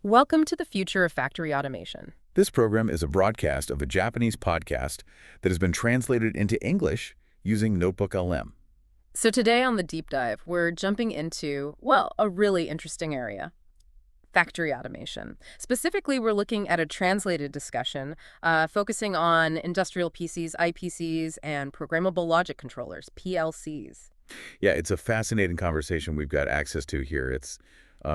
Welcome to the future of factory automation. This program is a broadcast of a Japanese podcast that has been translated into English using Notebook LM. So today on the deep dive, we're jumping into, well, a really interesting area, factory automation. Specifically, we're looking at a translated discussion focusing on industrial PCs, IPCs, and Programmable Logic Controllers, PLCs. Yeah, it's a fascinating conversation we've got access to here. It's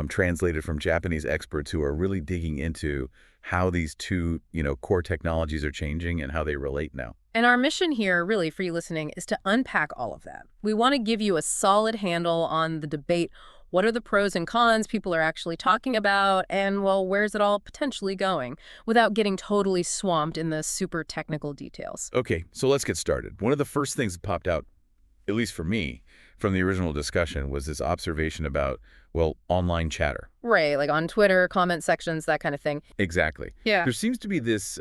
translated from Japanese experts who are really digging into how these two, core technologies are changing and how they relate now. And our mission here, really, for you listening, is to unpack all of that. We want to give you a solid handle on the debate. What are the pros and cons people are actually talking about? And, well, where's it all potentially going? Without getting totally swamped in the super technical details. Okay, so let's get started. One of the first things that popped out, at least for me, from the original discussion was this observation about, well, online chatter. Right, like on Twitter, comment sections, that kind of thing. Exactly. Yeah. There seems to be this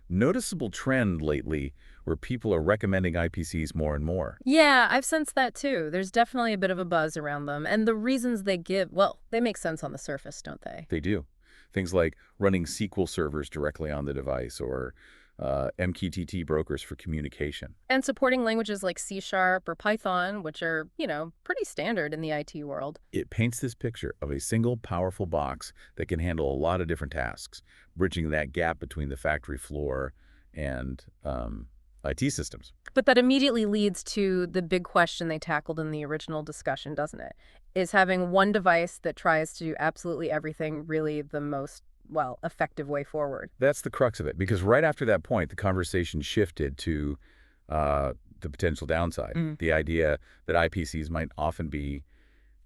noticeable trend lately where people are recommending IPCs more and more. Yeah, I've sensed that too. There's definitely a bit of a buzz around them. And the reasons they give, well, they make sense on the surface, don't they? They do. Things like running SQL servers directly on the device or MQTT brokers for communication. And supporting languages like C# or Python, which are, pretty standard in the IT world. It paints this picture of a single powerful box that can handle a lot of different tasks, bridging that gap between the factory floor and IT systems. But that immediately leads to the big question they tackled in the original discussion, doesn't it? Is having one device that tries to do absolutely everything really the most, well, effective way forward? That's the crux of it, because right after that point, the conversation shifted to the potential downside, the idea that IPCs might often be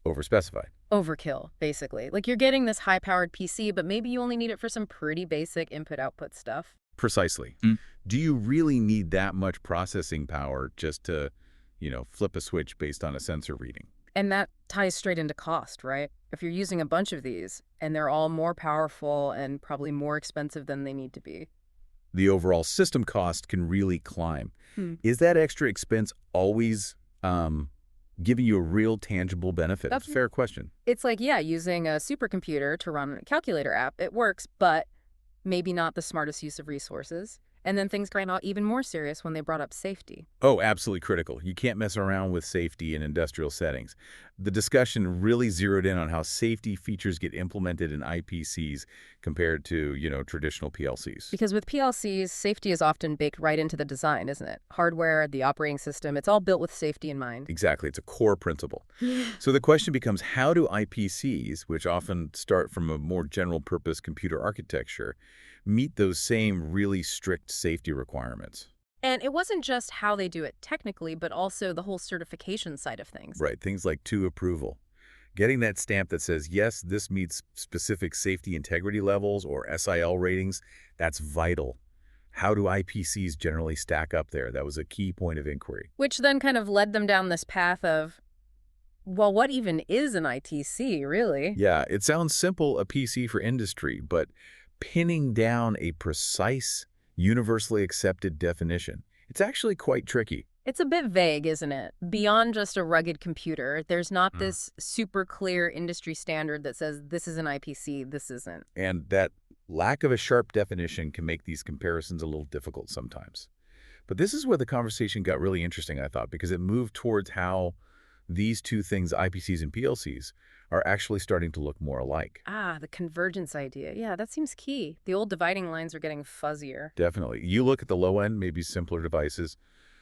overspecified. Overkill, basically. Like you're getting this high-powered PC, but maybe you only need it for some pretty basic input-output stuff. Precisely. Do you really need that much processing power just to, flip a switch based on a sensor reading? And that ties straight into cost, right? If you're using a bunch of these, and they're all more powerful and probably more expensive than they need to be. The overall system cost can really climb. Is that extra expense always giving you a real tangible benefit? That's a fair question. It's like, yeah, using a supercomputer to run a calculator app, it works, but maybe not the smartest use of resources. And then things got out even more serious when they brought up safety. Oh, absolutely critical. You can't mess around with safety in industrial settings. The discussion really zeroed in on how safety features get implemented in IPCs compared to, traditional PLCs. Because with PLCs, safety is often baked right into the design, isn't it? Hardware, the operating system, it's all built with safety in mind. Exactly. It's a core principle. So the question becomes, how do IPCs, which often start from a more general purpose computer architecture, meet those same really strict safety requirements? And it wasn't just how they do it technically, but also the whole certification side of things. Right, things like TÜV approval. Getting that stamp that says, yes, this meets specific safety integrity levels or SIL ratings, that's vital. How do IPCs generally stack up there? That was a key point of inquiry. Which then kind of led them down this path of, well, what even is an ITC, really? Yeah, it sounds simple, a PC for industry, but pinning down a precise, universally accepted definition, it's actually quite tricky. It's a bit vague, isn't it? Beyond just a rugged computer, there's not this super clear industry standard that says this is an IPC, this isn't. And that lack of a sharp definition can make these comparisons a little difficult sometimes. But this is where the conversation got really interesting, I thought, because it moved towards how these two things, IPCs and PLCs, are actually starting to look more alike. Ah, the convergence idea. Yeah, that seems key. The old dividing lines are getting fuzzier. Definitely. You look at the low end, maybe simpler devices.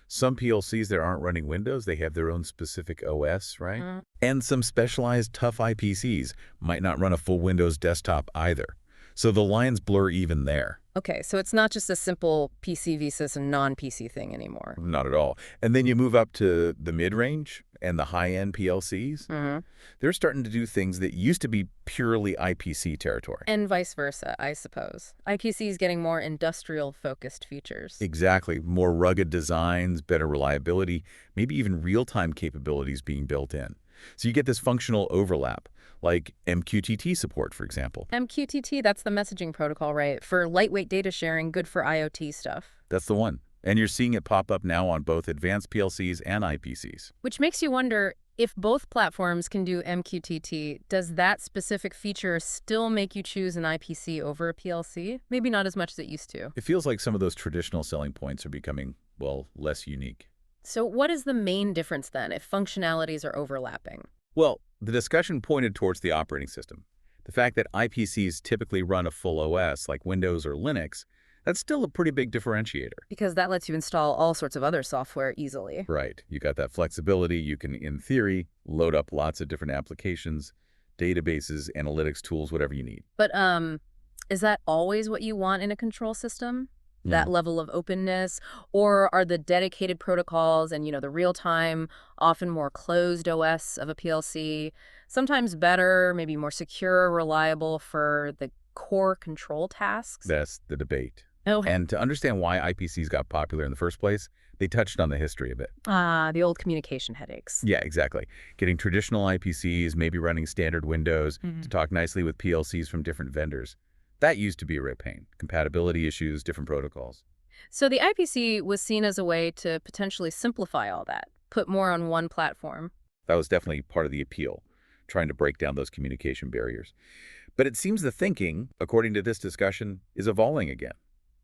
Some PLCs that aren't running Windows, they have their own specific OS, right? And some specialized tough IPCs might not run a full Windows desktop either. So the lines blur even there. Okay, so it's not just a simple PC versus a non-PC thing anymore. Not at all. And then you move up to the mid-range and the high-end PLCs. They're starting to do things that used to be purely IPC territory. And vice versa, I suppose. IPC is getting more industrial-focused features. Exactly. More rugged designs, better reliability, maybe even real-time capabilities being built in. So you get this functional overlap, like MQTT support, for example. MQTT, that's the messaging protocol, right? For lightweight data sharing, good for IoT stuff. That's the one. And you're seeing it pop up now on both advanced PLCs and IPCs. Which makes you wonder, If both platforms can do MQTT, does that specific feature still make you choose an IPC over a PLC? Maybe not as much as it used to. It feels like some of those traditional selling points are becoming, well, less unique. So what is the main difference then if functionalities are overlapping? Well, the discussion pointed towards the operating system. The fact that IPCs typically run a full OS like Windows or Linux, that's still a pretty big differentiator. Because that lets you install all sorts of other software easily. Right. You got that flexibility. You can, in theory, load up lots of different applications, databases, analytics tools, whatever you need. But is that always what you want in a control system? That level of openness? Or are the dedicated protocols and, the real-time, often more closed OS of a PLC sometimes better, maybe more secure, reliable for the core control tasks? That's the debate. Oh, And to understand why IPCs got popular in the first place, they touched on the history of it. the old communication headaches. Yeah, exactly. Getting traditional IPCs, maybe running standard Windows to talk nicely with PLCs from different vendors. That used to be a real pain. Compatibility issues, different protocols. So the IPC was seen as a way to potentially simplify all that, put more on one platform. That was definitely part of the appeal, trying to break down those communication barriers. But it seems the thinking, according to this discussion, is evolving again.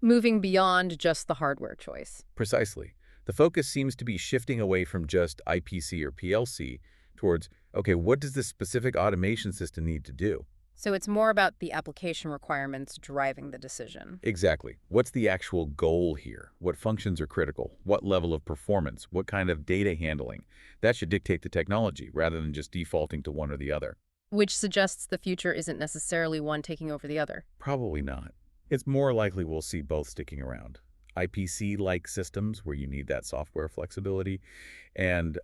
Moving beyond just the hardware choice. Precisely. The focus seems to be shifting away from just IPC or PLC towards, okay, what does this specific automation system need to do? So it's more about the application requirements driving the decision. Exactly. What's the actual goal here? What functions are critical? What level of performance? What kind of data handling? That should dictate the technology rather than just defaulting to one or the other. Which suggests the future isn't necessarily one taking over the other. Probably not. It's more likely we'll see both sticking around. IPC-like systems where you need that software flexibility, and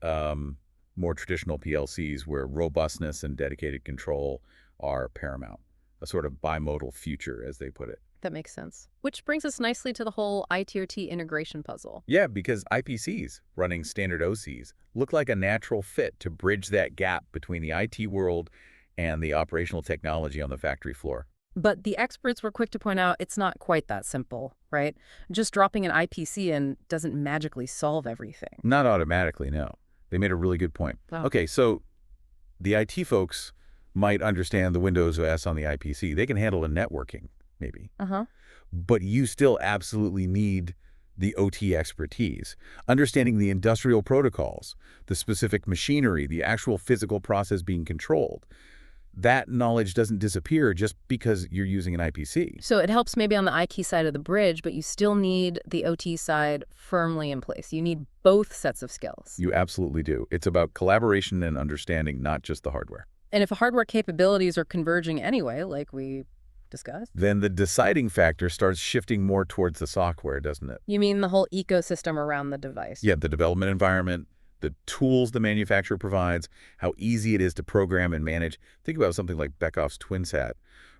more traditional PLCs where robustness and dedicated control are paramount. A sort of bimodal future, as they put it. That makes sense. Which brings us nicely to the whole IT or T integration puzzle. Yeah, because IPCs, running standard OCs, look like a natural fit to bridge that gap between the IT world and the operational technology on the factory floor. But the experts were quick to point out it's not quite that simple, right? Just dropping an IPC in doesn't magically solve everything. Not automatically, no. They made a really good point. Oh. Okay, so the IT folks might understand the Windows OS on the IPC. They can handle the networking, maybe. But you still absolutely need the OT expertise, understanding the industrial protocols, the specific machinery, the actual physical process being controlled. That knowledge doesn't disappear just because you're using an IPC. So it helps maybe on the IT side of the bridge, but you still need the OT side firmly in place. You need both sets of skills. You absolutely do. It's about collaboration and understanding, not just the hardware. And if hardware capabilities are converging anyway, like we discussed, Then the deciding factor starts shifting more towards the software, doesn't it? you mean the whole ecosystem around the device. Yeah, the development environment, the tools the manufacturer provides, how easy it is to program and manage. Think about something like Beckhoff's TwinSat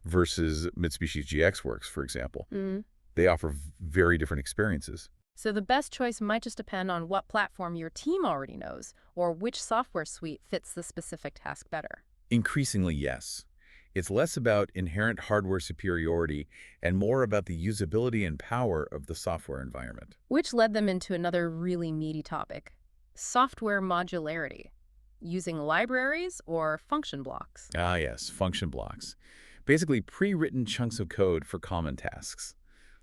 versus Mitsubishi's GXWorks, for example. They offer very different experiences. So the best choice might just depend on what platform your team already knows or which software suite fits the specific task better. Increasingly, yes. It's less about inherent hardware superiority and more about the usability and power of the software environment. Which led them into another really meaty topic, software modularity, using libraries or function blocks. Ah, yes, function blocks. Basically, pre-written chunks of code for common tasks,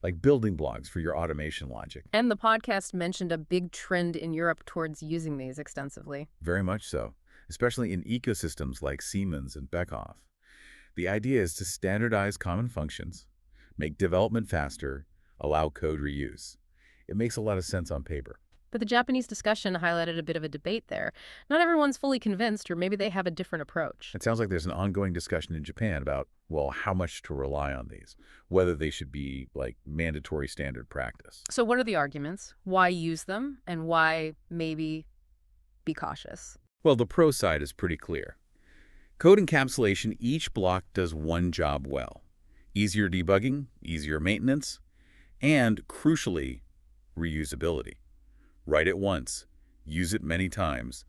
like building blocks for your automation logic. And the podcast mentioned a big trend in Europe towards using these extensively. Very much so, especially in ecosystems like Siemens and Beckhoff. The idea is to standardize common functions, make development faster, allow code reuse. It makes a lot of sense on paper. But the Japanese discussion highlighted a bit of a debate there. Not everyone's fully convinced, or maybe they have a different approach. It sounds like there's an ongoing discussion in Japan about, well, how much to rely on these, whether they should be like mandatory standard practice. So what are the arguments? Why use them, and why maybe be cautious? Well, the pro side is pretty clear. Code encapsulation, each block does one job well. Easier debugging, easier maintenance, and, crucially, reusability. Write it once, use it many times,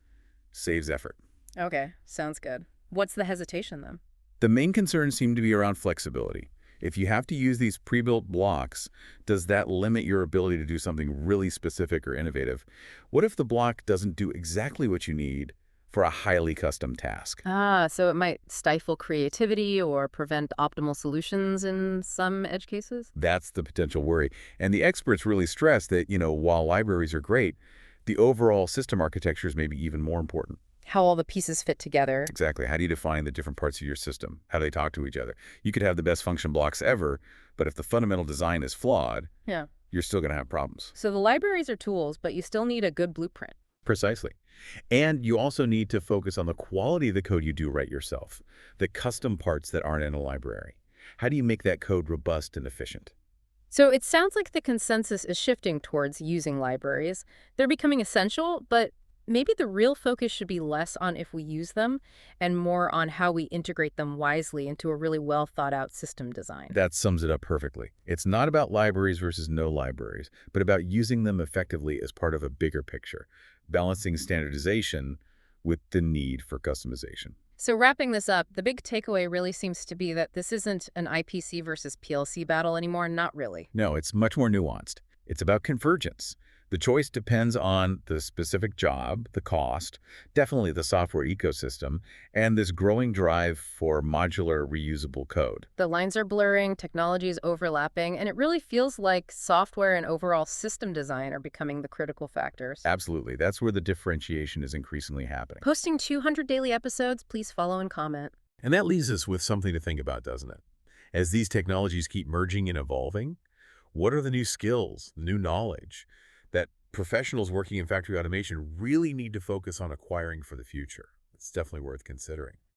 saves effort. Okay, sounds good. What's the hesitation then? The main concerns seem to be around flexibility. If you have to use these pre-built blocks, does that limit your ability to do something really specific or innovative? What if the block doesn't do exactly what you need, for a highly custom task. Ah, so it might stifle creativity or prevent optimal solutions in some edge cases? That's the potential worry. And the experts really stress that, while libraries are great, the overall system architectures may be even more important. How all the pieces fit together. Exactly. How do you define the different parts of your system? How do they talk to each other? You could have the best function blocks ever, but if the fundamental design is flawed, Yeah. you're still going to have problems. So the libraries are tools, but you still need a good blueprint. Precisely. And you also need to focus on the quality of the code you do write yourself, the custom parts that aren't in a library. How do you make that code robust and efficient? So it sounds like the consensus is shifting towards using libraries. They're becoming essential, but maybe the real focus should be less on if we use them and more on how we integrate them wisely into a really well thought out system design. That sums it up perfectly. It's not about libraries versus no libraries, but about using them effectively as part of a bigger picture, balancing standardization with the need for customization. So wrapping this up, the big takeaway really seems to be that this isn't an IPC versus PLC battle anymore, not really. No, it's much more nuanced. It's about convergence. The choice depends on the specific job, the cost, definitely the software ecosystem, and this growing drive for modular, reusable code. The lines are blurring, technology is overlapping, and it really feels like software and overall system design are becoming the critical factors. Absolutely. That's where the differentiation is increasingly happening. Posting 200 daily episodes, please follow and comment. And that leaves us with something to think about, doesn't it? As these technologies keep merging and evolving, what are the new skills, new knowledge that professionals working in factory automation really need to focus on acquiring for the future? It's definitely worth considering.